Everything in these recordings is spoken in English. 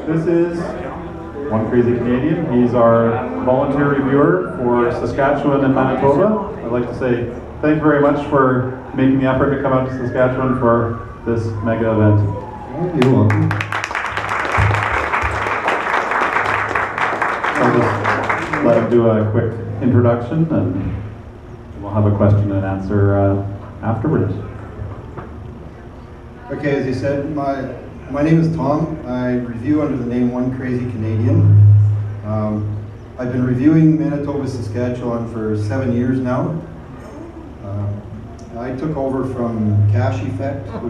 This is One Crazy Canadian. He's our volunteer reviewer for Saskatchewan and Manitoba. I'd like to say thank you very much for making the effort to come out to Saskatchewan for this mega event. You're welcome. I'll just let him do a quick introduction and we'll have a question and answer afterwards. Okay, as you said, my name is Tom. I review under the name One Crazy Canadian. I've been reviewing Manitoba, Saskatchewan for 7 years now. I took over from Cache Effect, who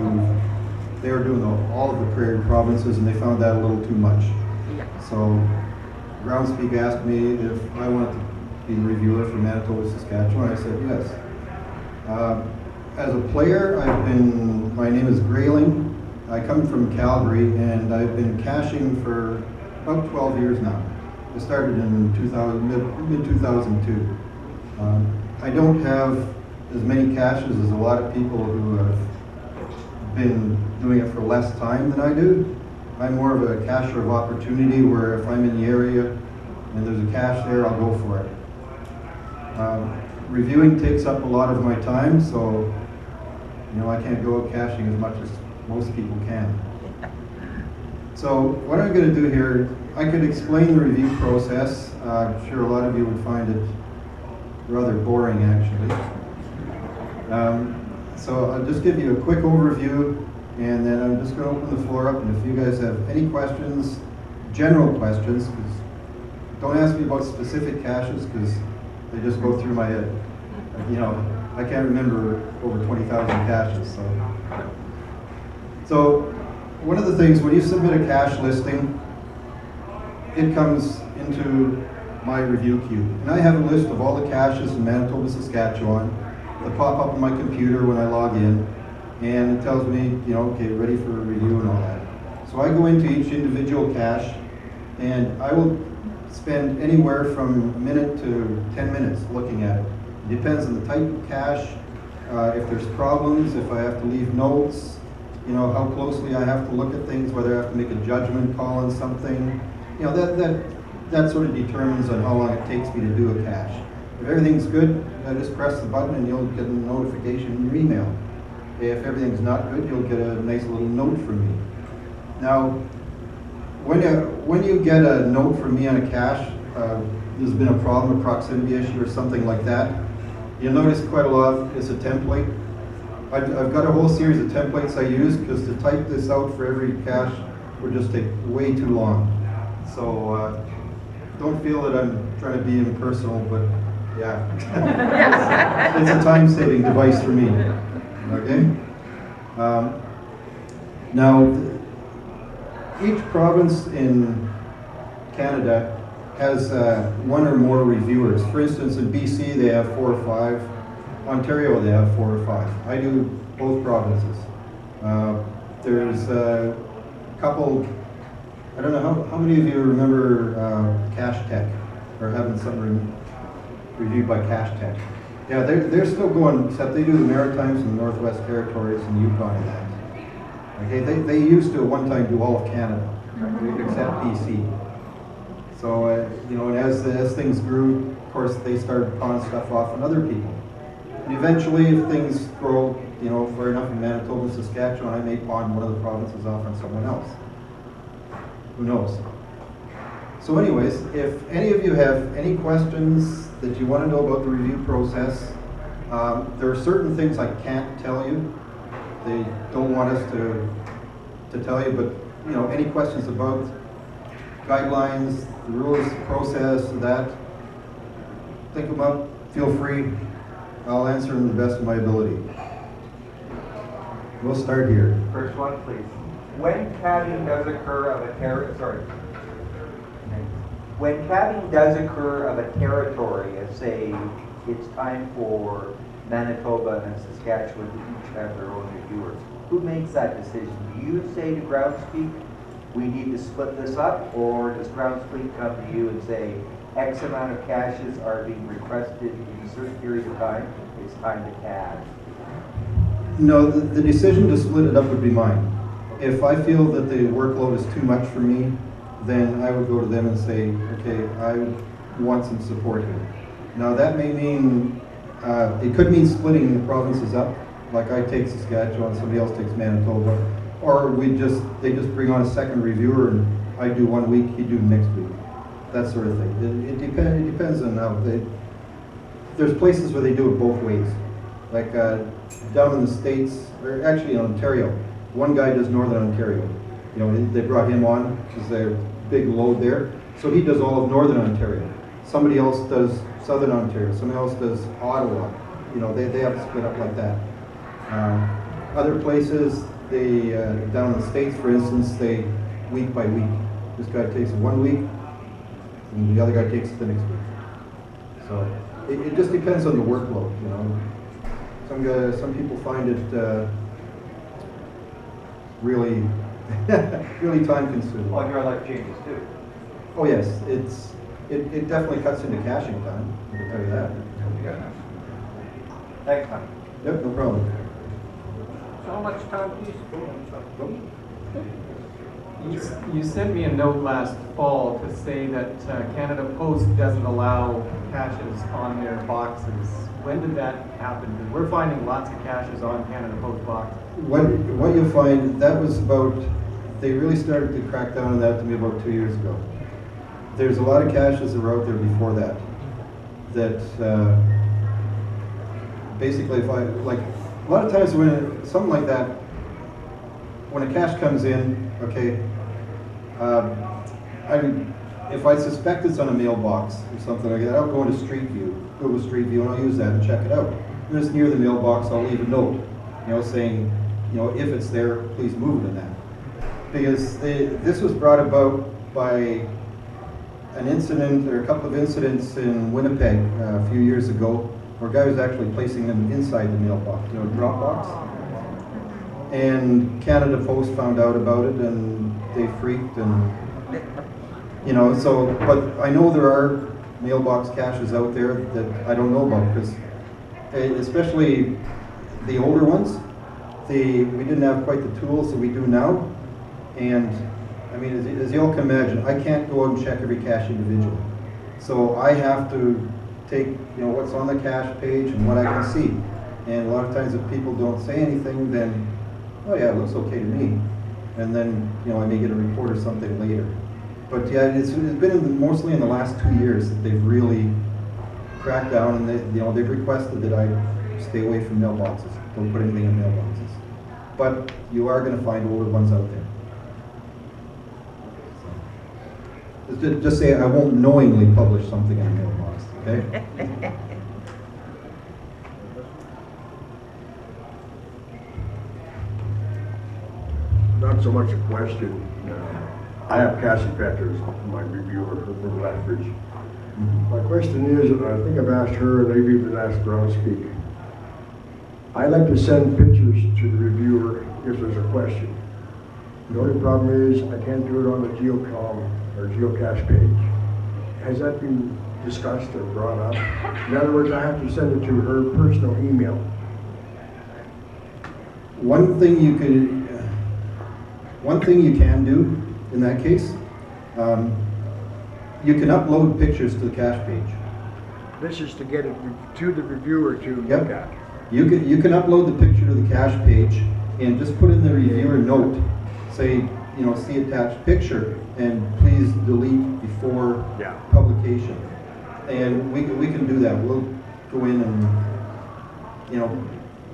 they were doing all of the prairie provinces, and they found that a little too much. So Groundspeak asked me if I wanted to be the reviewer for Manitoba, Saskatchewan. I said yes. As a player, my name is Grayling. I come from Calgary, and I've been caching for about 12 years now. I started in mid-2002. I don't have as many caches as a lot of people who have been doing it for less time than I do. I'm more of a cacher of opportunity, where if I'm in the area and there's a cache there, I'll go for it. Reviewing takes up a lot of my time, so I can't go out caching as much as most people can. So what I'm going to do here, I could explain the review process. I'm sure a lot of you would find it rather boring, actually. So I'll just give you a quick overview, and then I'm just going to open the floor up, and if you guys have any questions, general questions, because don't ask me about specific caches, because they just go through my head. I can't remember over 20,000 caches. So one of the things, when you submit a cache listing, it comes into my review queue. And I have a list of all the caches in Manitoba, Saskatchewan that pop up on my computer when I log in. And it tells me, okay, ready for a review and all that. So I go into each individual cache, and I will spend anywhere from a minute to 10 minutes looking at it. It depends on the type of cache, if there's problems, if I have to leave notes, how closely I have to look at things, whether I have to make a judgment call on something. That sort of determines on how long it takes me to do a cache. If everything's good, I just press the button and you'll get a notification in your email. If everything's not good, you'll get a nice little note from me. Now, when you get a note from me on a cache, there's been a problem, a proximity issue or something like that, you'll notice quite a lot is a template. I've got a whole series of templates I use, because to type this out for every cache would just take way too long. So don't feel that I'm trying to be impersonal, but yeah. It's a time-saving device for me. Okay? Now, each province in Canada has one or more reviewers. For instance, in BC they have 4 or 5. Ontario they have 4 or 5. I do both provinces. There's a couple, I don't know, how many of you remember Cache Tech, or having something reviewed by Cache Tech? Yeah, they're still going, except they do the Maritimes and the Northwest Territories and Yukon and that. Okay, they used to at one time do all of Canada, except BC. So, and as things grew, of course, they started pawning stuff off on other people. And eventually, if things grow, far enough in Manitoba and Saskatchewan, I may pawn one of the provinces off on someone else. Who knows? So anyways, if any of you have any questions that you want to know about the review process, there are certain things I can't tell you. They don't want us to tell you, but any questions about guidelines, the rules, the process, that, think them up, feel free. I'll answer them to the best of my ability. We'll start here. First one, please. When calving does occur of a territory, say it's time for Manitoba and Saskatchewan to each have their own reviewers, who makes that decision? Do you say to Groundspeak, we need to split this up, or does Groundspeak come to you and say, X amount of caches are being requested in a certain period of time, it's time to cache? No, the decision to split it up would be mine. If I feel that the workload is too much for me, then I would go to them and say, okay, I want some support here. Now that may mean, it could mean splitting the provinces up, like I take Saskatchewan, somebody else takes Manitoba, or they just bring on a second reviewer and I do 1 week, he do next week, that sort of thing. It depends on how there's places where they do it both ways. Like down in the States, or actually in Ontario, one guy does Northern Ontario. You know, they brought him on because they're big load there. So he does all of Northern Ontario. Somebody else does Southern Ontario. Somebody else does Ottawa. You know, they have to split up like that. Other places, they down in the States, for instance, they week by week. This guy takes it 1 week, and the other guy takes it the next week. So it just depends on the workload. You know, some people find it really really time consuming. Well, your life changes too. Oh yes, it definitely cuts into caching time, I can tell you that. Thanks, man. Yep, no problem. So how much time do you sent me a note last fall to say that Canada Post doesn't allow caches on their boxes. When did that happen? Because we're finding lots of caches on Canada Post boxes. What you'll find, that was about, they really started to crack down on that to me about 2 years ago. There's a lot of caches that were out there before that. Basically, if I, like, a lot of times when something like that, when a cache comes in, okay, if I suspect it's on a mailbox or something like that, I'll go into Street View, Google Street View, and I'll use that and check it out. When it's near the mailbox, I'll leave a note, you know, saying, you know, if it's there, please move it in that. Because this was brought about by an incident, or a couple of incidents in Winnipeg a few years ago, where a guy was actually placing them inside the mailbox, you know, drop box. And Canada Post found out about it, and they freaked, and you know. So, but I know there are mailbox caches out there that I don't know about, because especially the older ones, we didn't have quite the tools that we do now. And I mean, as you all can imagine, I can't go out and check every cache individually. So I have to take, you know, what's on the cache page and what I can see. And a lot of times if people don't say anything, then, oh yeah, it looks okay to me. And then, you know, I may get a report or something later. But yeah, it's been mostly in the last 2 years that they've really cracked down, and they've requested that I stay away from mailboxes. Don't put anything in mailboxes. But you are going to find older ones out there. Just say I won't knowingly publish something in a mailbox, okay? Not so much a question. I have Cassie Petters, my reviewer from Lethbridge. My question is, and I think I've asked her, and maybe even asked Groundspeak. I like to send pictures to the reviewer if there's a question. The only problem is I can't do it on the Geocom or Geocache page. Has that been discussed or brought up? In other words, I have to send it to her personal email. One thing you can do in that case, you can upload pictures to the cache page. This is to get it to the reviewer to look at. You can upload the picture to the cache page and just put in the reviewer note, say, you know, see attached picture, and please delete before publication. And we can do that. We'll go in and, you know,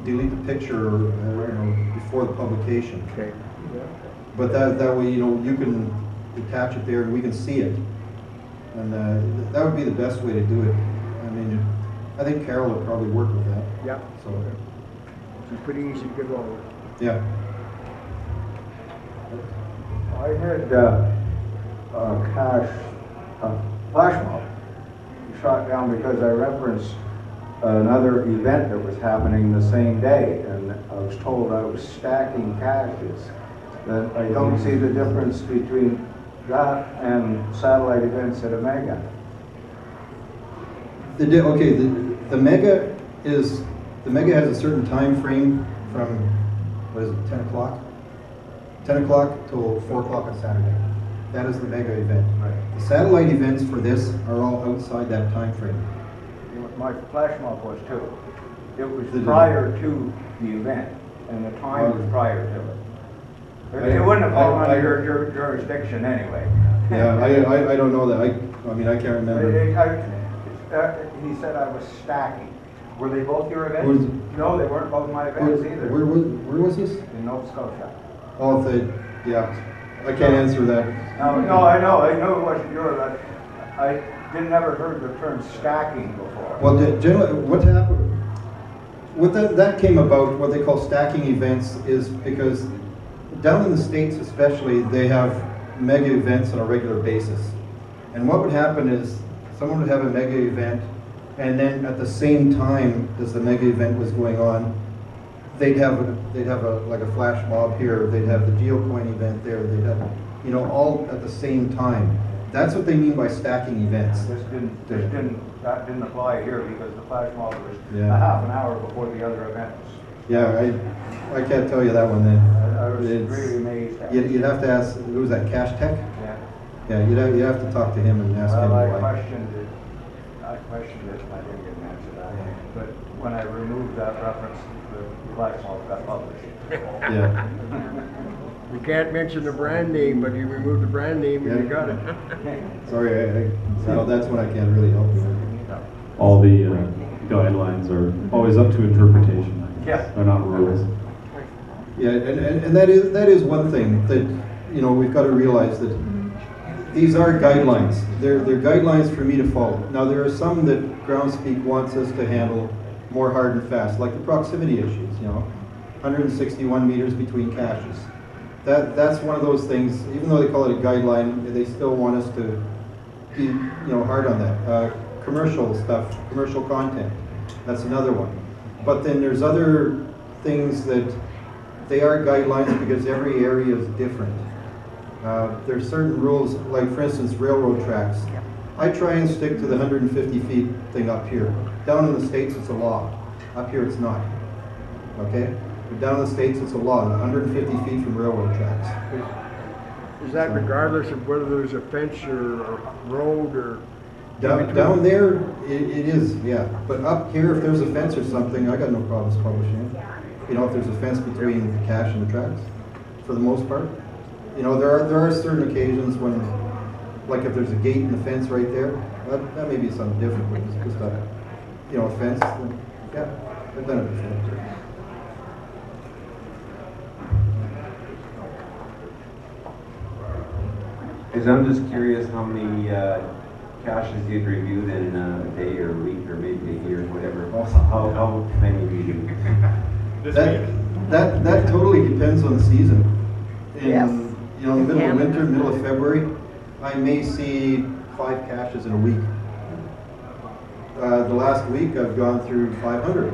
delete the picture, you know, before the publication. Okay. But that way, you know, you can attach it there and we can see it. And that would be the best way to do it. I mean, I think Carol would probably work with that. Yeah. So It's pretty easy to get along with. yeah. I had cache flash mob shot down because I referenced another event that was happening the same day, and I was told I was stacking caches. That I don't see the difference between that and satellite events at Omega. The Mega has a certain time frame from, what is it, 10 o'clock? 10 o'clock till 4 o'clock on Saturday. That is the mega event. Right. The satellite events for this are all outside that time frame. My flash mob was too. It was Did it? prior to the event, and the time was prior to it. It wouldn't have fallen I- under your jurisdiction anyway. Yeah, I don't know that. I mean, I can't remember. He said I was stacking. Were they both your Who's- events? No, they weren't both my events either. Where was this? In Nova Scotia. Oh, yeah. I can't answer that. No, I know it wasn't yours. I didn't ever heard the term stacking before. Well, generally, what happened? What that came about, what they call stacking events, is because down in the States especially, they have mega events on a regular basis. And what would happen is someone would have a mega event, and then at the same time as the mega event was going on, they'd have like a flash mob here, they'd have the Geocoin event there, they'd have, all at the same time. That's what they mean by stacking events. That didn't apply here because the flash mob was Yeah. a half an hour before the other events. Yeah, I can't tell you that one then. I was It's- really amazed at it. You'd have to ask, who was that, Cash Tech? Yeah. Yeah, you'd have to talk to him and ask him Well, I why. questioned it, and I didn't get an answer to that. But when I removed that reference, the flash mob got published. Yeah, You can't mention the brand name, but you removed the brand name and you got it. sorry, that's when I can't really help you with. All the guidelines are always up to interpretation. Yeah. They're not rules. Yeah, and that is one thing that, we've got to realize that these are guidelines. They're guidelines for me to follow. Now, there are some that Groundspeak wants us to handle more hard and fast, like the proximity issues, 161 meters between caches. That's one of those things, even though they call it a guideline, they still want us to be, hard on that. Commercial stuff, commercial content, that's another one. But then there's other things that they are guidelines because every area is different. There's certain rules, like for instance, railroad tracks. I try and stick to the 150 feet thing up here. Down in the States, it's a law. Up here, it's not. Okay? But down in the States, it's a law, 150 feet from railroad tracks. Is that regardless of whether there's a fence or a road or? Down there, it is, yeah. But up here, if there's a fence or something, I got no problems publishing it. If there's a fence between the cache and the tracks, for the most part. There are certain occasions when, like if there's a gate and the fence right there, that may be something different, but it's just a fence. Yeah, I've done it before. I'm just curious how many caches you'd reviewed in a day or a week or maybe a year, whatever. How many do you do? That totally depends on the season. Yes. In the middle of winter, middle of February, I may see 5 caches in a week. The last week I've gone through 500.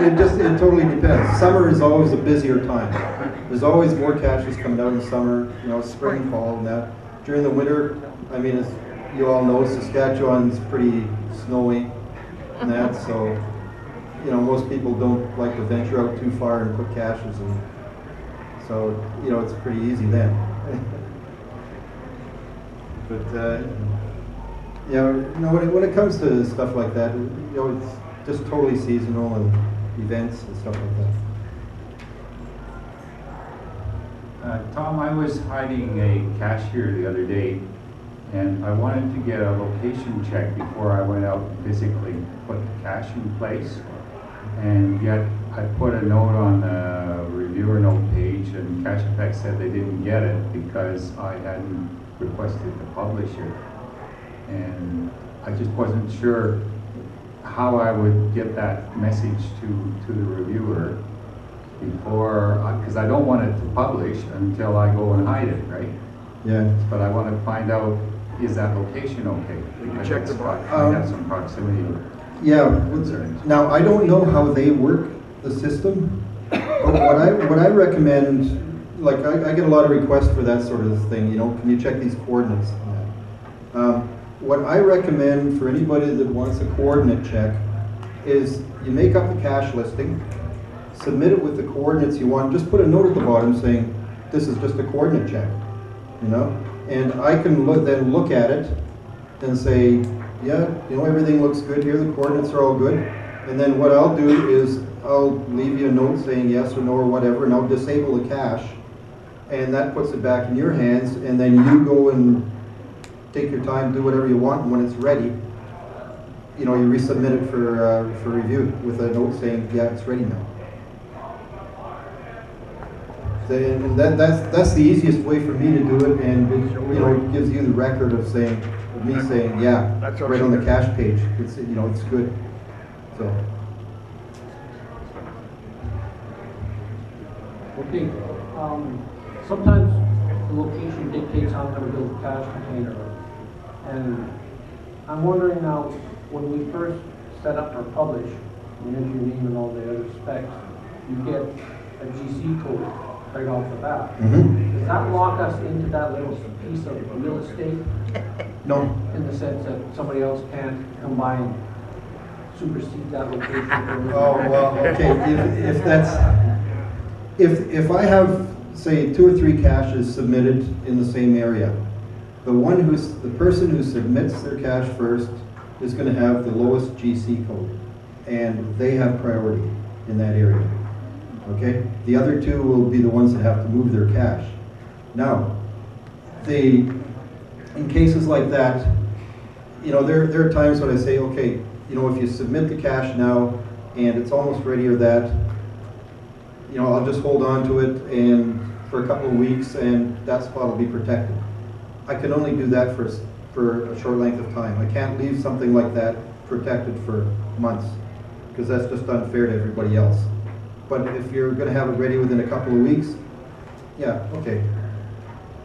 It totally depends. Summer is always a busier time. There's always more caches coming out in summer, spring, fall, and that. During the winter, as you all know, Saskatchewan's pretty snowy and that, so most people don't like to venture out too far and put caches in. So, it's pretty easy then. But, when it comes to stuff like that, it's just totally seasonal and events and stuff like that. Tom, I was hiding a cache here the other day, and I wanted to get a location check before I went out and physically put the cache in place. And yet, I put a note on the reviewer note page, and Cache Effect said they didn't get it because I hadn't requested to publish it. And I just wasn't sure how I would get that message to the reviewer before, because I don't want it to publish until I go and hide it, right? Yeah. But I want to find out, is that location okay? You check the box. I have some proximity. Yeah. Now, I don't know how they work the system, but what I recommend, like I get a lot of requests for that sort of thing, can you check these coordinates? What I recommend for anybody that wants a coordinate check is you make up the cache listing, submit it with the coordinates you want, just put a note at the bottom saying, this is just a coordinate check, you know? And I can then look at it and say, yeah, you know, everything looks good here, the coordinates are all good. And then what I'll do is I'll leave you a note saying yes or no or whatever, and I'll disable the cache. And that puts it back in your hands, and then you go and take your time, do whatever you want, and when it's ready, you know, you resubmit it for review with a note saying, yeah, it's ready now. And that's the easiest way for me to do it, and it, you know, it gives you the record of saying, of me saying, yeah, That's right on the okay. cache page. It's, you know, it's good. So. Okay, sometimes the location dictates how I'm going to build a cache container. And I'm wondering now, when we first set up or publish, you enter your name and all the other specs, you get a GC code right off the bat. Mm-hmm. Does that lock us into that little piece of real estate No. in the sense that somebody else can't come by and supersede that location? Oh, well, okay, if that's, if I have, say, 2 or 3 caches submitted in the same area, the person who submits their cache first is going to have the lowest GC code, and they have priority in that area. Okay? The other 2 will be the ones that have to move their cache. Now, in cases like that, you know, there are times when I say, okay, you know, if you submit the cache now and it's almost ready or that, you know, I'll just hold on to it and for a couple of weeks, and that spot will be protected. I can only do that for a short length of time. I can't leave something like that protected for months, because that's just unfair to everybody else. But if you're going to have it ready within a couple of weeks, yeah, okay.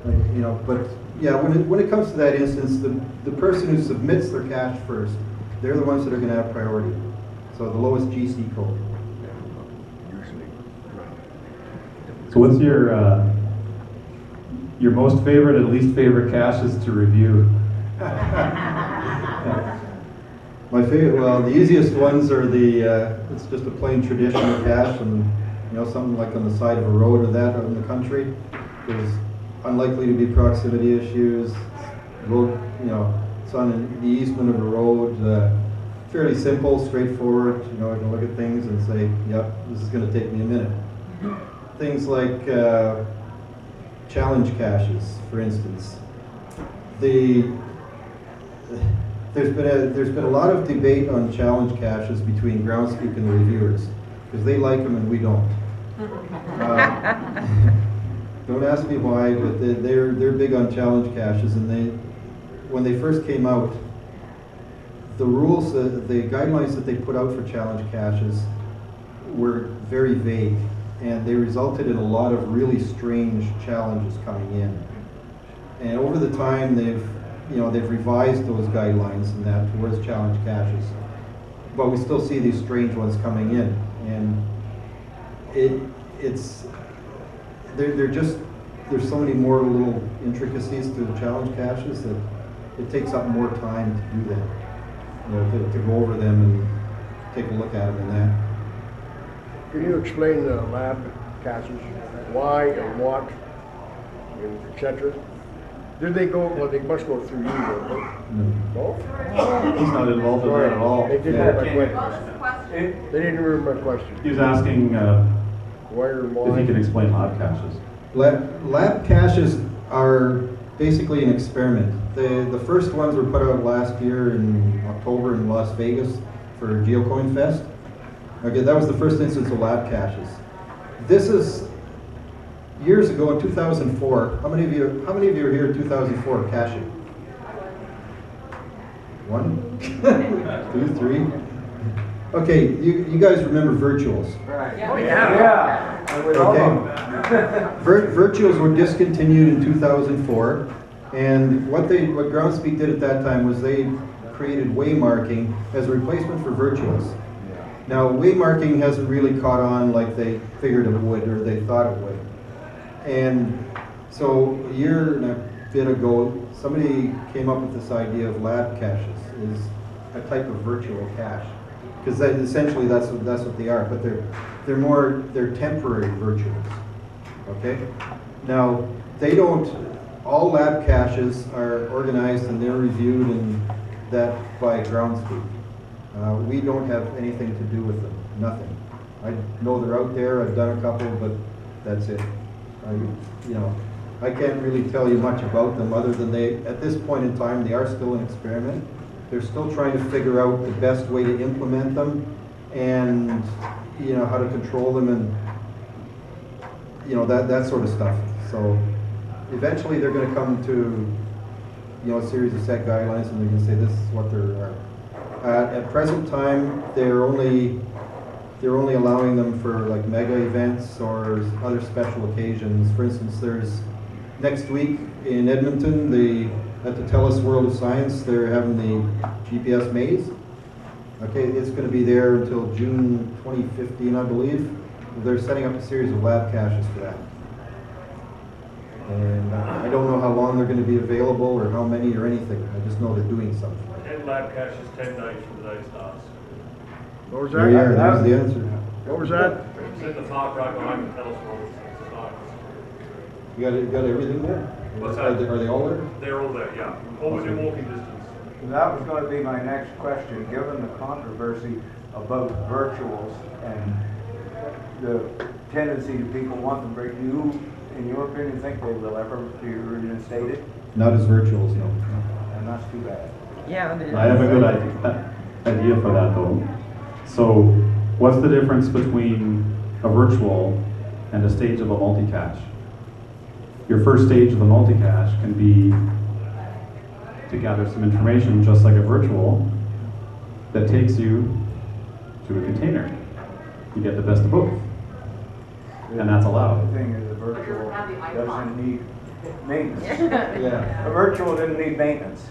You know, but yeah, when it comes to that instance, the person who submits their cache first, they're the ones that are going to have priority. So the lowest GC code. So what's your most favorite and least favorite caches to review? My favorite, well, the easiest ones are it's just a plain traditional cache, and you know, something like on the side of a road or that out in the country. There's unlikely to be proximity issues. Road, you know, it's on the easement of a road. Fairly simple, straightforward. You know, I can look at things and say, yep, this is going to take me a minute. Things like challenge caches, for instance. There's been a lot of debate on challenge caches between Groundspeak and the reviewers, because they like them and we don't. Don't ask me why, but they're big on challenge caches, and when they first came out, the rules, the guidelines that they put out for challenge caches were very vague, and they resulted in a lot of really strange challenges coming in. And over the time, they've revised those guidelines and that towards challenge caches, but we still see these strange ones coming in, and there's so many more little intricacies to the challenge caches that it takes up more time to do that. You know, to go over them and take a look at them and that. Can you explain the lab caches, why and what, and et cetera? Did they go, well, they must go through you, don't they? No? He's not involved in that at all. They didn't Yeah. hear my question. They didn't hear my question. He was asking Why or if why? he can explain lab caches. Lab caches are basically an experiment. The first ones were put out last year in October in Las Vegas for Geocaching Fest. Okay, that was the first instance of lab caches. This is years ago in 2004. How many of you were here in 2004 caching? 1, 2, 3. Okay, you guys remember virtuals? Right. Yeah. Okay. Virtuals were discontinued in 2004, and what Groundspeak did at that time was they created waymarking as a replacement for virtuals. Now, waymarking hasn't really caught on like they figured it would or they thought it would. And so a year and a bit ago, somebody came up with this idea of lab caches, is a type of virtual cache. Because essentially that's what they are, but they're temporary virtuals. Okay? Now, they don't, all lab caches are organized and they're reviewed and that by groundspeak. We don't have anything to do with them, nothing. I know they're out there, I've done a couple, but that's it. I can't really tell you much about them other than at this point in time, they are still an experiment. They're still trying to figure out the best way to implement them and, how to control them and, that sort of stuff. So eventually they're going to come to, a series of set guidelines and they're going to say this is what there are. At present time, they're only allowing them for like mega events or other special occasions. For instance, there's next week in Edmonton, at the TELUS World of Science, they're having the GPS maze. Okay, it's going to be there until June 2015, I believe. They're setting up a series of lab caches for that. And I don't know how long they're going to be available or how many or anything. I just know they're doing something. 10 lab caches, 10 nights from the day starts. What was There you are, that? there's the answer. What was that? It's in the park right behind the Telus World Science. You got everything there? What's Are that? they all there? They're all there, yeah. All within walking distance. That was going to be my next question. Given the controversy about virtuals and the tendency to people want them, do you, in your opinion, think they will ever be reinstated? Not as virtuals, no. And that's too bad. Yeah, it is. I have a good idea for that though. So what's the difference between a virtual and a stage of a multi-cache? Your first stage of the multi-cache can be to gather some information just like a virtual that takes you to a container. You get the best of both. And that's allowed. The thing is, the virtual doesn't need maintenance. Yeah. A virtual didn't need maintenance.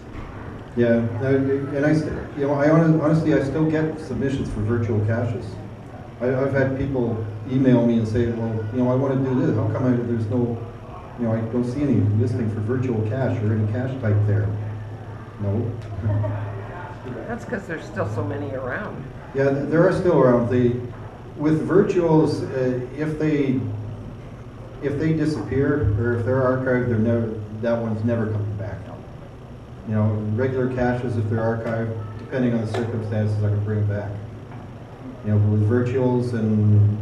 Yeah, and honestly, I still get submissions for virtual caches. I've had people email me and say, well, I want to do this. How come there's no, I don't see any listing for virtual cache or any cache type there? No. That's because there's still so many around. Yeah, there are still around. With virtuals, if they disappear or if they're archived, that one's never coming back. Regular caches, if they're archived, depending on the circumstances, I can bring them back. But with virtuals and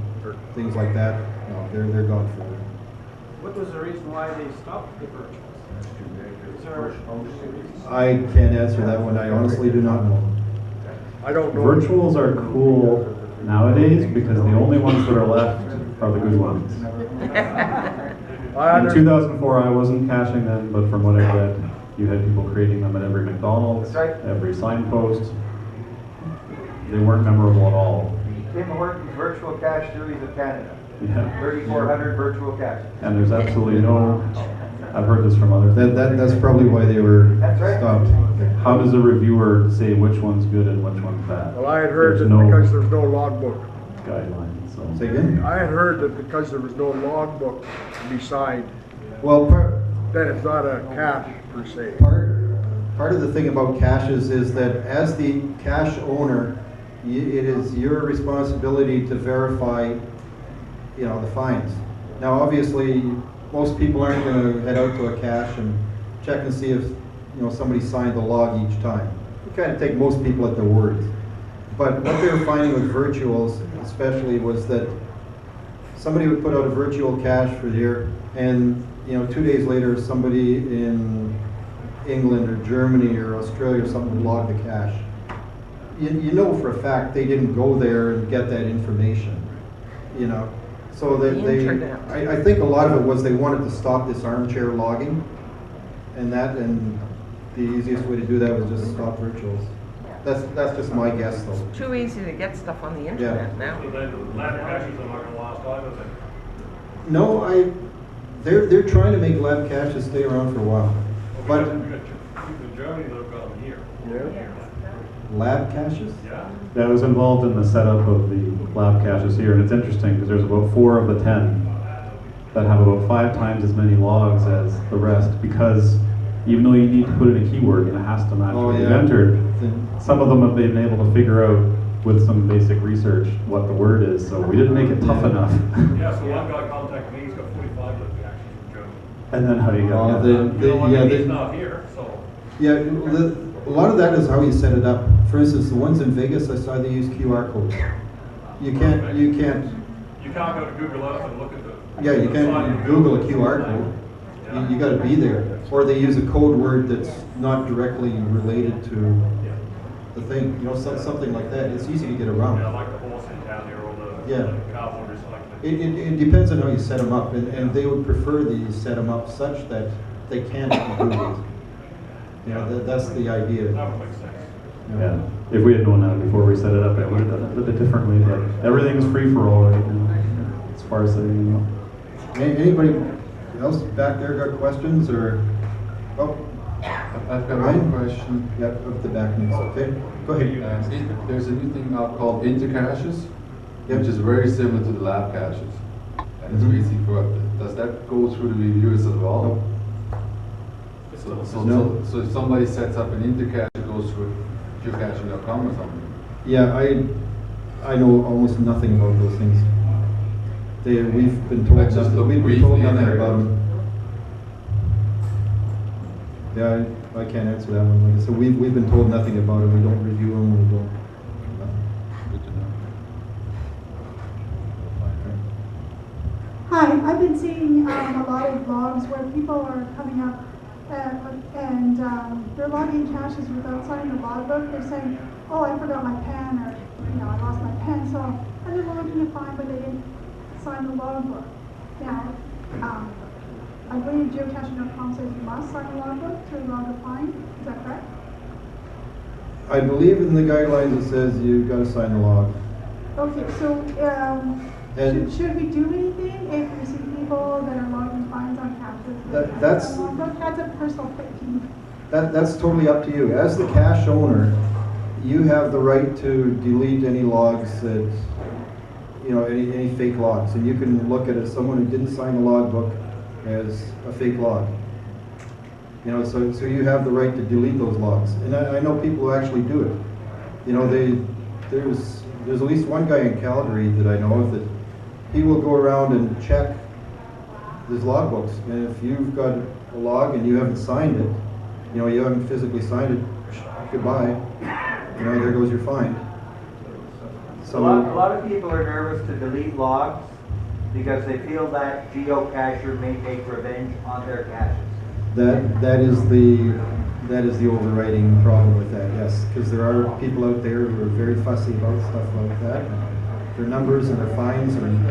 things like that, they're gone forever. What was the reason why they stopped the virtuals? I can't answer that one. I honestly do not know. I don't know. Virtuals are cool nowadays because the only ones that are left are the good ones. In 2004, I wasn't caching them, but from what I read, you had people creating them at every McDonald's, every signpost. They weren't memorable at all. Tim Horton's Virtual Cache Series of Canada. Yeah. 3,400 virtual caches. And there's absolutely no, I've heard this from others. That's probably why they were That's right. stopped. How does a reviewer say which one's good and which one's bad? Well, I had heard There's that no because there's no logbook. guidelines. So. Say again? I had heard that because there was no logbook beside, Well, that it's not a cache per se. part of the thing about caches is that as the cache owner, it is your responsibility to verify, the finds. Now, obviously, most people aren't going to head out to a cache and check and see if, somebody signed the log each time. You kind of take most people at their words. But what they were finding with virtuals, especially, was that somebody would put out a virtual cache for the year, and 2 days later, somebody in England or Germany or Australia or something would log the cache. You know for a fact they didn't go there and get that information, So I think a lot of it was they wanted to stop this armchair logging, and the easiest way to do that was just stop virtuals. That's just my guess, though. It's too easy to get stuff on the internet now. So then lab caches are not going to last either then? No, they're trying to make lab caches stay around for a while, but We've got people in Germany that have got them here. Yeah. lab caches. Yeah. Yeah, I was involved in the setup of the lab caches here, and it's interesting because there's about 4 of the 10 that have about 5 times as many logs as the rest, because even though you need to put in a keyword and it has to match what you've entered, some of them have been able to figure out with some basic research what the word is, so we didn't make it tough enough. Yeah, so one guy contacted me, he's got 45 lab caches from Germany. And then how do you get Uh, it? the- You know, yeah, he's the- not here, so. Yeah, a lot of that is how you set it up. For instance, the ones in Vegas, I saw they use QR codes. You can't, You can't go to Google Earth and look at the. yeah, you the sign can't and Google a the QR thing. code. Yeah. You gotta be there. Or they use a code word that's not directly related to the thing, you know, something like that. It's easy to get Yeah, around. like the horse in town here, or the Yeah. cardboard recycling. It depends on how you set them up, and they would prefer that you set them up such that they can't be Googled. You know, that's the idea. That would make sense. Yeah, if we had known that before we set it up, I would have done it a bit differently, but everything's free for all right now, as far as I know. Anybody else back there got questions, or? Oh, I've got Ryan? one question. yeah, up the back next, okay? Go ahead. There's a new thing now called intercaches, Yep. which is very similar to the lab caches. And it's Mhm. easy for, does that go through the reviewers as well? So if somebody sets up an intercache, it goes through geocaching.com or something? Yeah, I know almost nothing about those things. We've been told, I just looked we've been told briefly nothing there. about them. Yeah, I can't answer that one. Like I said, we've been told nothing about them. We don't review them. We don't. Good to know. Hi, I've been seeing a lot of blogs where people are coming up and they're logging caches without signing the logbook. They're saying, oh, I forgot my pen, or, you know, I lost my pen, so and they were looking to find, but they didn't sign the logbook. Now, I believe geocaching.com says you must sign the logbook to log a find. Is that correct? I believe in the guidelines it says you got to sign the log. Okay, so And- should we do anything if we see people that are logging fines on caches? That's a personal pet peeve. that's totally up to you. As the cache owner, you have the right to delete any logs that, you know, any fake logs, and you can look at it as someone who didn't sign the logbook as a fake log. You know, so you have the right to delete those logs, and I know people who actually do it. You know, there's at least one guy in Calgary that I know of that he will go around and check his logbooks, and if you've got a log and you haven't signed it, you know, you haven't physically signed it, goodbye. You know, there goes your fine. A lot of people are nervous to delete logs because they feel that geocacher may take revenge on their caches. That is the overriding problem with that, yes, because there are people out there who are very fussy about stuff like that. Their numbers and their fines, and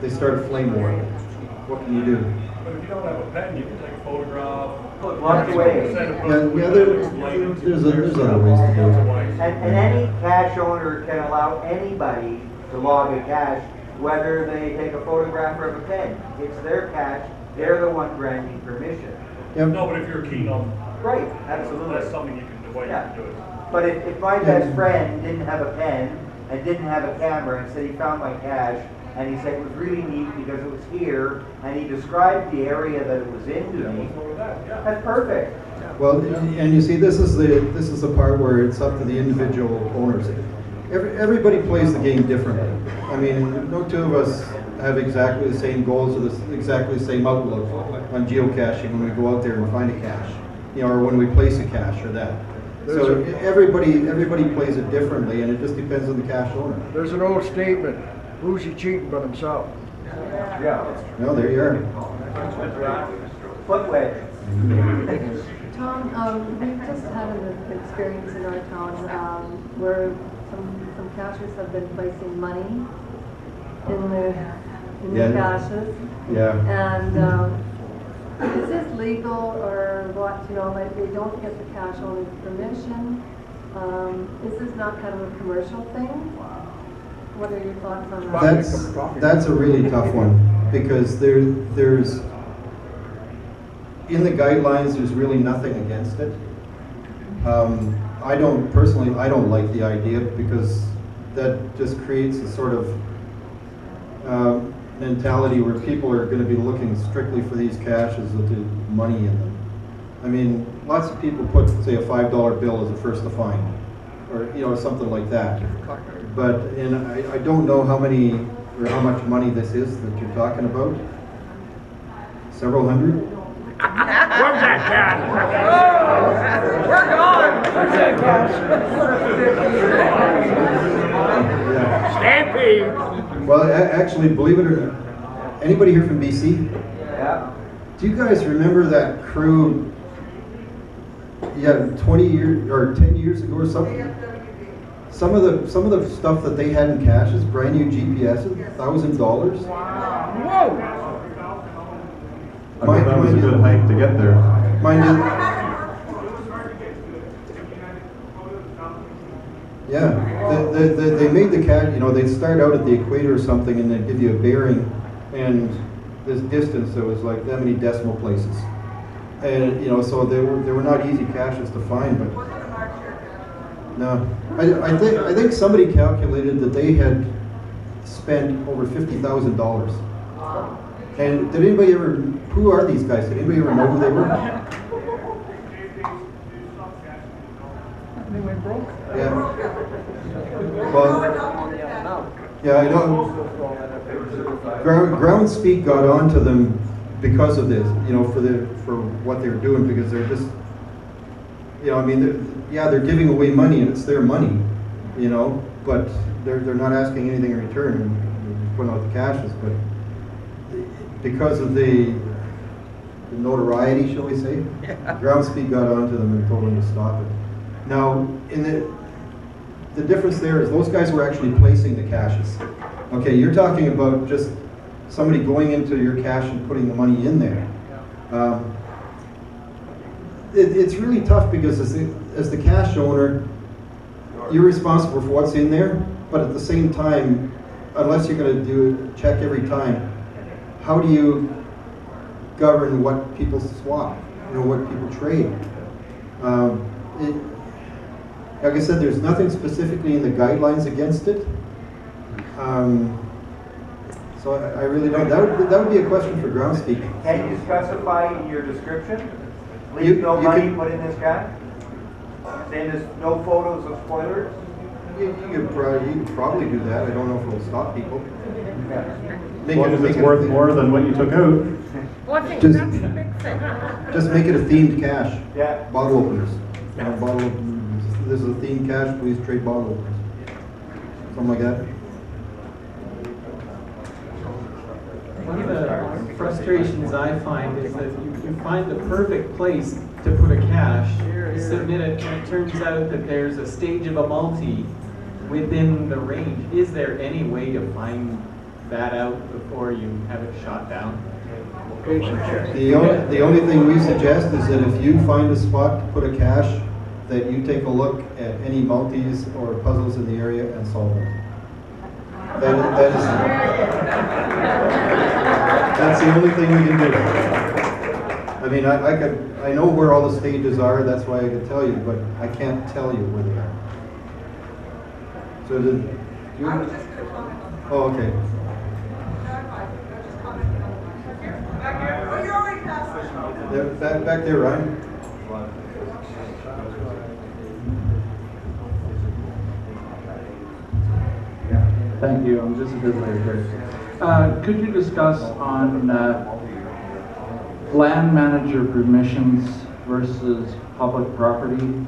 they start a flame war. What can you do? But if you don't have a pen, you can take a photograph. Lots of ways. There's other ways to do it. And any cache owner can allow anybody to log a cache, whether they take a photograph or a pen. It's their cache, they're the one granting permission. Yep. No, but if you're keen on, Right, absolutely. that's something you can, the way you Yeah. can do it. But if my best friend didn't have a pen and didn't have a camera and said he found my cache, and he said it was really neat because it was here, and he described the area that it was in to me, that's perfect. Well, and you see, this is the part where it's up to the individual owners. Everybody plays the game differently. I mean, no two of us have exactly the same goals or exactly the same outlook on geocaching when we go out there and find a cache, you know, or when we place a cache or that. So everybody plays it differently, and it just depends on the cache owner. There's an old statement, who's he cheating but himself? Yeah. No, there you are. Foot wedge. Tom, we've just had an experience in our town where some cachers have been placing money in the caches. Yeah. And is this legal or what? You know, like they don't get the cache owner's permission. Is this not kind of a commercial thing? What are your thoughts on that? That's a really tough one, because there's in the guidelines there's really nothing against it. I don't like the idea, because that just creates a sort of mentality where people are going to be looking strictly for these caches with the money in them. I mean, lots of people put, say, a $5 bill as a first to find, or you know, something like that. But I don't know how many or how much money this is that you're talking about. Several hundred? Where's that cat? We're gone. Stampede! Well, actually, believe it or not, anybody here from BC? Yeah. Do you guys remember that crew, 20 years or 10 years ago or something? Some of the stuff that they had in caches, brand new GPSs, $1,000. Whoa. I bet that was a good hike to get there. Mind you. Yeah, they made the cache, they'd start out at the equator or something and they'd give you a bearing and this distance that was like that many decimal places. And, so they were not easy caches to find, but no. I think somebody calculated that they had spent over $50,000. And did anybody ever, who are these guys? Did anybody ever know who they were? They went broke. Yeah. Well, yeah, I know. Groundspeak got onto them because of this, for what they were doing, because they're just, they're giving away money and it's their money, but they're not asking anything in return and putting out the caches, but because of the notoriety, shall we say, Groundspeak got onto them and told them to stop it. Now, the difference there is those guys were actually placing the caches. Okay, you're talking about just somebody going into your cache and putting the money in there. It's really tough because as the cache owner, you're responsible for what's in there, but at the same time, unless you're going to check every time, how do you govern what people swap, what people trade? Like I said, there's nothing specifically in the guidelines against it. So I really don't. That would be a question for Groundspeak. Can you specify in your description? Leave no money put in this guy? Same as no photos of spoilers? You could probably do that. I don't know if it'll stop people. As long as it's worth more than what you took out. Well, I think Just- that's the big thing. Just make it a themed cache. Yeah. Bottle openers. This is a themed cache, please trade bottle openers. Something like that. One of the frustrations I find is that you find the perfect place to put a cache, you submit it, and it turns out that there's a stage of a multi within the range. Is there any way to find that out before you have it shot down? The only thing we suggest is that if you find a spot to put a cache, that you take a look at any multis or puzzles in the area and solve them. That's the only thing we can do. I mean, I know where all the stages are, that's why I could tell you, but I can't tell you where they are. So did you? I was just going to comment on that. Oh, okay. Back here? Oh, you're already past it. Back there, Ryan. Thank you. I'm just a bit late here. Could you discuss on land manager permissions versus public property,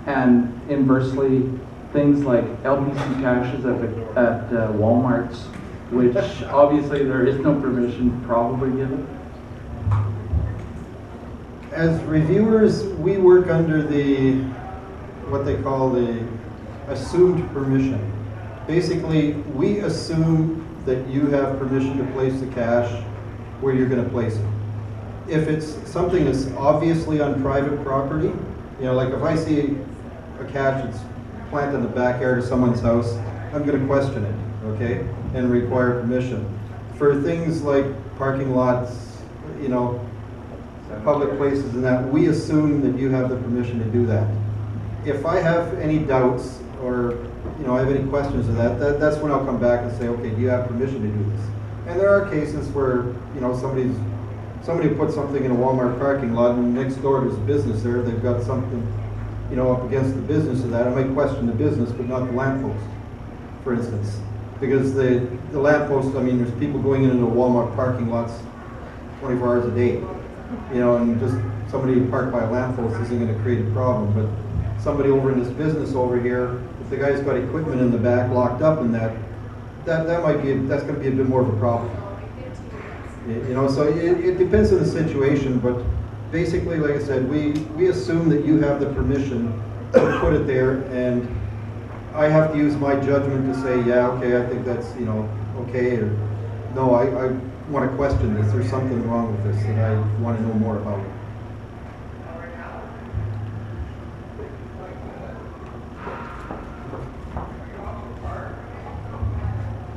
and inversely things like LPC caches at Walmarts, which obviously there is no permission probably given? As reviewers, we work under what they call the assumed permission. Basically, we assume that you have permission to place the cache where you're going to place it. If it's something that's obviously on private property, like if I see a cache that's planted in the backyard of someone's house, I'm going to question it, okay, and require permission. For things like parking lots, public places and that, we assume that you have the permission to do that. If I have any doubts or I have any questions of that's when I'll come back and say, okay, do you have permission to do this? And there are cases where, somebody put something in a Walmart parking lot and next door there's a business there, they've got something, up against the business of that. I might question the business, but not the lamppost, for instance. Because the lamppost, there's people going into Walmart parking lots 24 hours a day. You know, and just somebody parked by a lamppost isn't gonna create a problem, but somebody over in this business over here, if the guy's got equipment in the back locked up and that might be, that's gonna be a bit more of a problem. You know, so it depends on the situation, but basically, like I said, we assume that you have the permission to put it there, and I have to use my judgment to say, yeah, okay, I think that's, you know, okay, or no, I want to question this. There's something wrong with this that I want to know more about.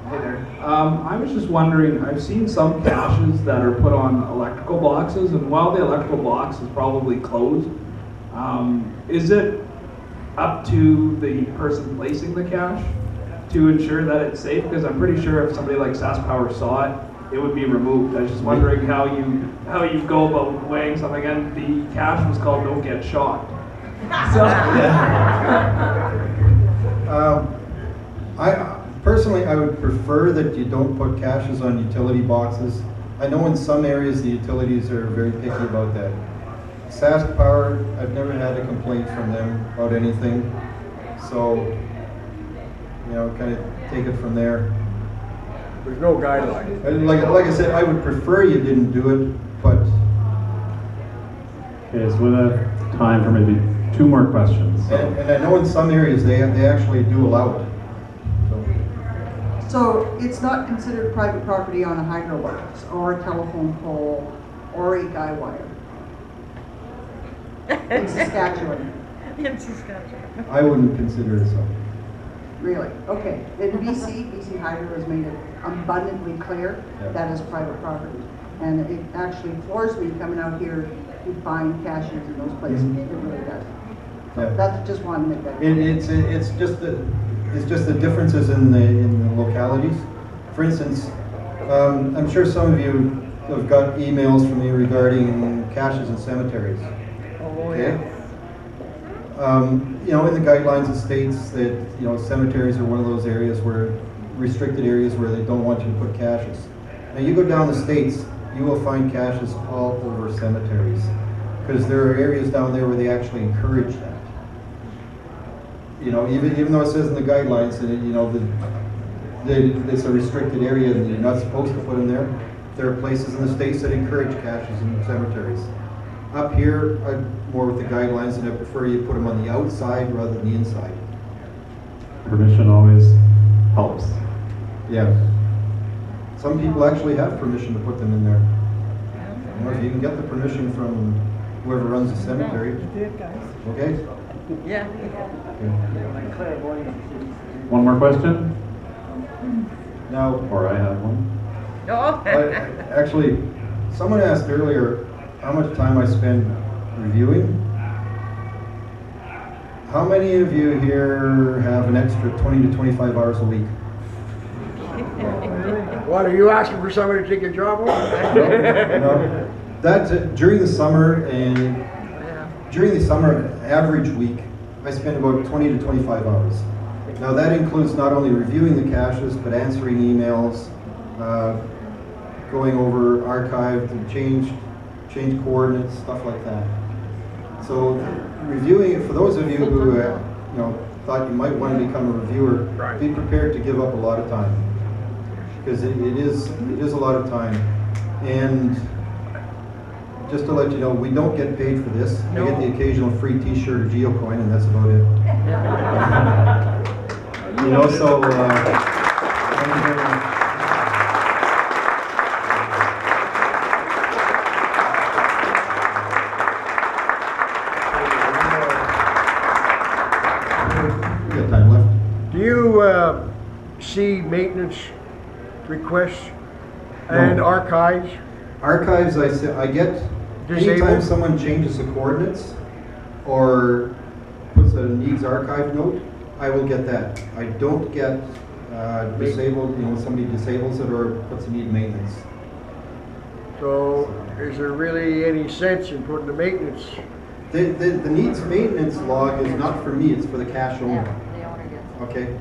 Hey there. I was just wondering, I've seen some caches that are put on electrical boxes, and while the electrical box is probably closed, is it up to the person placing the cache to ensure that it's safe? Because I'm pretty sure if somebody like SaskPower saw it, it would be removed. I was just wondering how you go about weighing something, and the cache was called "Don't Get Shocked." So. Personally, I would prefer that you don't put caches on utility boxes. I know in some areas the utilities are very picky about that. SaskPower, I've never had a complaint from them about anything. So, you know, kind of take it from there. There's no guidelines. And like I said, I would prefer you didn't do it, but... Okay, so we have time for maybe 2 more questions. So. And I know in some areas they actually do allow it. So it's not considered private property on a hydro box or a telephone pole or a guy wire in Saskatchewan? In Saskatchewan. I wouldn't consider it so. Really? Okay. In BC Hydro has made it abundantly clear that is private property. And it actually floors me coming out here to find caches in those places. It really does. So that's just one that. It's just the differences in the localities. For instance, I'm sure some of you have got emails from me regarding caches in cemeteries. Oh, okay. You know, in the guidelines it states that, you know, cemeteries are one of those areas where, restricted areas where they don't want you to put caches. Now you go down the States, you will find caches all over cemeteries, because there are areas down there where they actually encourage that. You know, even though it says in the guidelines that, you know, that it's a restricted area and you're not supposed to put them there, there are places in the States that encourage caches in cemeteries. Up here, I'm more with the guidelines, and I prefer you put them on the outside rather than the inside. Permission always helps. Yeah. Some people actually have permission to put them in there. You know, if you can get the permission from whoever runs the cemetery. Okay? Yeah. One more question? Now, or I have one. Oh. Actually, someone asked earlier how much time I spend reviewing. How many of you here have an extra 20 to 25 hours a week? What, are you asking for somebody to take your job over? No. That's during the summer, and during the summer average week, I spend about 20 to 25 hours. Now that includes not only reviewing the caches, but answering emails, going over archived and change coordinates, stuff like that. So reviewing it, for those of you who you know, thought you might want to become a reviewer, be prepared to give up a lot of time, because it is a lot of time. And just to let you know, we don't get paid for this. We get the occasional free T-shirt or Geocoin, and that's about it. You know, so thank you very much. We got time left. Do you see maintenance requests and archives? Archives, I get, anytime someone changes the coordinates or puts a needs archive note, I will get that. I don't get disabled, you know, somebody disables it or puts a need maintenance. So is there really any sense in putting the maintenance? The needs maintenance log is not for me, it's for the cache owner. Yeah, the owner gets Okay,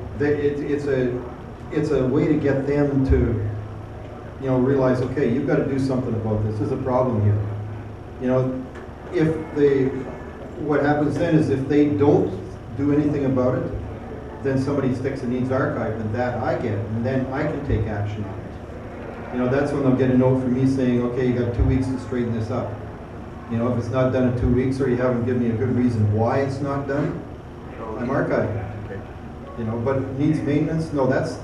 it's a way to get them to, you know, realize, okay, you've got to do something about this. There's a problem here. You know, what happens then is if they don't do anything about it, then somebody sticks a needs archive, and that I get, and then I can take action on it. You know, that's when they'll get a note from me saying, okay, you got 2 weeks to straighten this up. You know, if it's not done in 2 weeks, or you haven't given me a good reason why it's not done, I'm archiving it. You know, but it needs maintenance, no, that's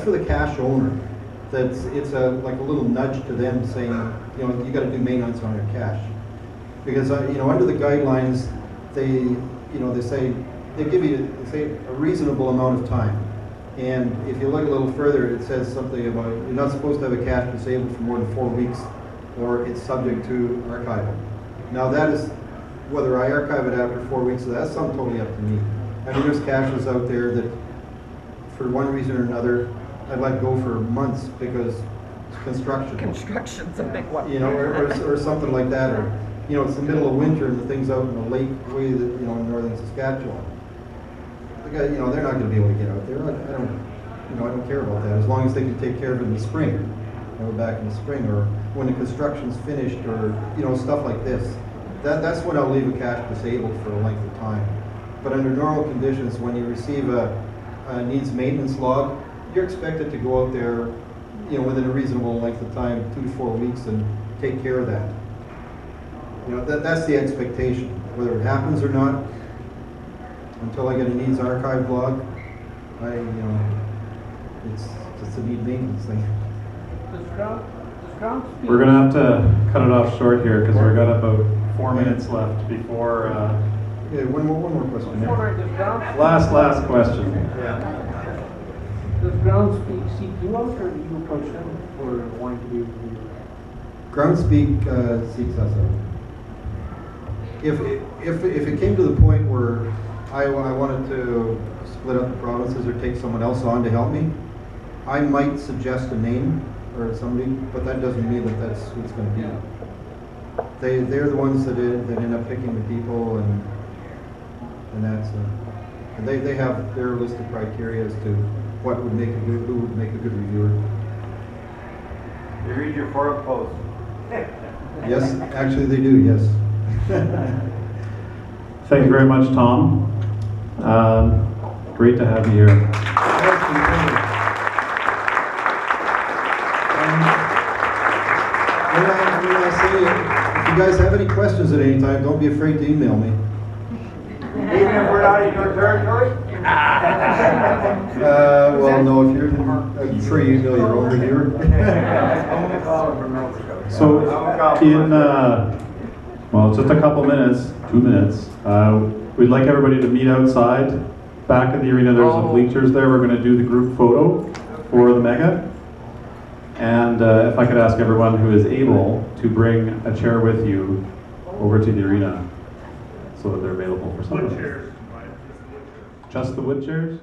for the cache owner. It's like a little nudge to them saying, you know, you got to do maintenance on your cache. Because you know, under the guidelines, they say they give you a reasonable amount of time. And if you look a little further, it says something about you're not supposed to have a cache disabled for more than 4 weeks, or it's subject to archival. Now that is whether I archive it after 4 weeks, so that's something totally up to me. I mean, there's caches out there that, for one reason or another, I'd let go for months because construction. Construction's a big one. You know, or something like that, or you know, it's the middle of winter and the thing's out in the lake way that, you know, in northern Saskatchewan. The guy, you know, they're not going to be able to get out there. I don't care about that as long as they can take care of it in the spring. You know, back in the spring, or when the construction's finished, or you know, stuff like this. That's when I'll leave a cache disabled for a length of time. But under normal conditions, when you receive a needs maintenance log, you're expected to go out there, you know, within a reasonable length of time, 2 to 4 weeks, and take care of that. You know, that's the expectation. Whether it happens or not, until I get a needs archive log, it's just a need maintenance thing. We're going to have to cut it off short here because we've got about 4 minutes left before. Yeah, one more question. Last question. Yeah. Does Groundspeak seek you out, or do you approach them for wanting to be reviewed? Groundspeak seeks us out. If it came to the point where I wanted to split up the provinces or take someone else on to help me, I might suggest a name or somebody, but that doesn't mean that that's who it's going to be. They're the ones that end up picking the people, and that's and they have their list of criteria as to what would make who would make a good reviewer. You read your forum post. Yes, actually they do. Yes. Thank you very much, Tom. Great to have you here. When I say, if you guys have any questions at any time, don't be afraid to email me. Even if we're not in your territory? Well, no, if you're, I'm sure you email your own reviewer. So, in well, just a couple minutes, 2 minutes, we'd like everybody to meet outside. Back in the arena, there's some bleachers there. We're going to do the group photo for the mega. And if I could ask everyone who is able to bring a chair with you over to the arena so that they're available for some of us. Just the wood chairs?